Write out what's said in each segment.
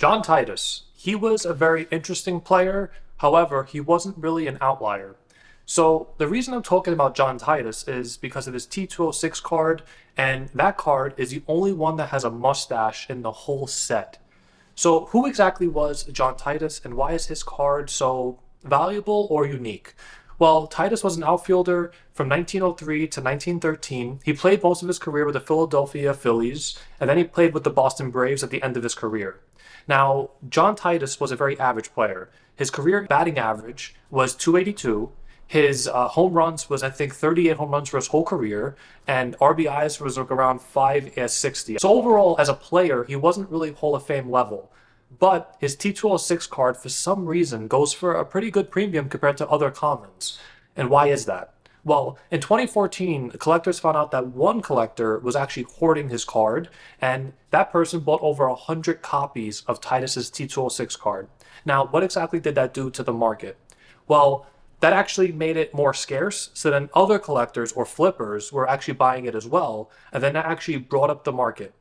John Titus. He was a very interesting player. However, he wasn't really an outlier. So the reason I'm talking about John Titus is because of his T206 card, and that card is the only one that has a mustache in the whole set. So who exactly was John Titus, and why is his card so valuable or unique? Well, Titus was an outfielder from 1903 to 1913. He played most of his career with the Philadelphia Phillies, and then he played with the Boston Braves at the end of his career. Now, John Titus was a very average player. His career batting average was 282. His home runs was, I think, 38 home runs for his whole career, and RBIs was like around 560. So overall, as a player, he wasn't really Hall of Fame level. But his T206 card, for some reason, goes for a pretty good premium compared to other commons. And why is that? Well, in 2014, collectors found out that one collector was actually hoarding his card, and that person bought over 100 copies of Titus's T206 card. Now, what exactly did that do to the market? Well, that actually made it more scarce, so then other collectors or flippers were actually buying it as well, and then that actually brought up the market.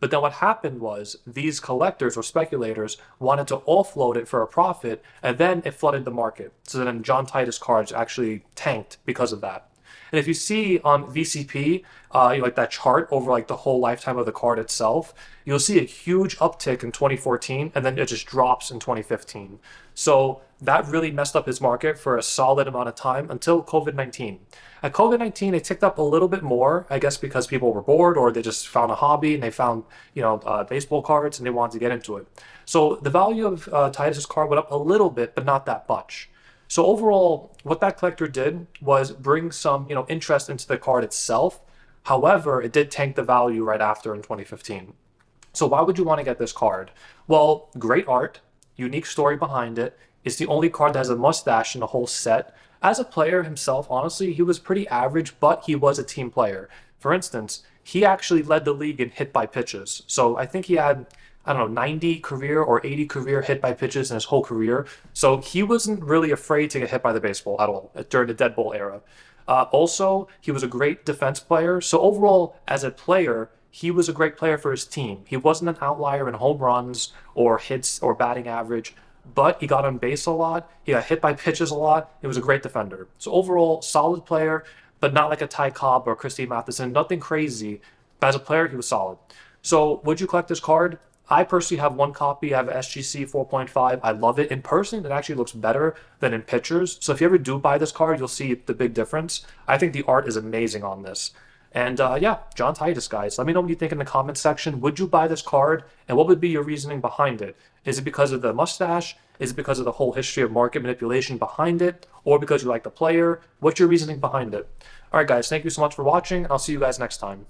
But then what happened was these collectors or speculators wanted to offload it for a profit, and then it flooded the market. So then John Titus cards actually tanked because of that. And if you see on VCP, like that chart over like the whole lifetime of the card itself, you'll see a huge uptick in 2014, and then it just drops in 2015. So that really messed up his market for a solid amount of time until COVID-19. At COVID-19, it ticked up a little bit more, I guess because people were bored or they just found a hobby and they found, baseball cards and they wanted to get into it. So the value of Titus's card went up a little bit, but not that much. So overall, what that collector did was bring some, interest into the card itself. However, it did tank the value right after in 2015. So why would you want to get this card? Well, great art, unique story behind it. It's the only card that has a mustache in the whole set. As a player himself, honestly, he was pretty average, but he was a team player. For instance, he actually led the league in hit by pitches. So I think he had, 90 career or 80 career hit by pitches in his whole career. So he wasn't really afraid to get hit by the baseball at all during the dead ball era. Also, he was a great defense player. So overall, as a player, he was a great player for his team. He wasn't an outlier in home runs or hits or batting average, but he got on base a lot. He got hit by pitches a lot. He was a great defender. So overall, solid player, but not like a Ty Cobb or Christy Matheson. Nothing crazy. But as a player, he was solid. So would you collect this card? I personally have one copy. I have a SGC 4.5. I love it. In person, it actually looks better than in pictures. So if you ever do buy this card, you'll see the big difference. I think the art is amazing on this. And yeah, John Titus, guys. Let me know what you think in the comments section. Would you buy this card? And what would be your reasoning behind it? Is it because of the mustache? Is it because of the whole history of market manipulation behind it? Or because you like the player? What's your reasoning behind it? All right, guys. Thank you so much for watching. And I'll see you guys next time.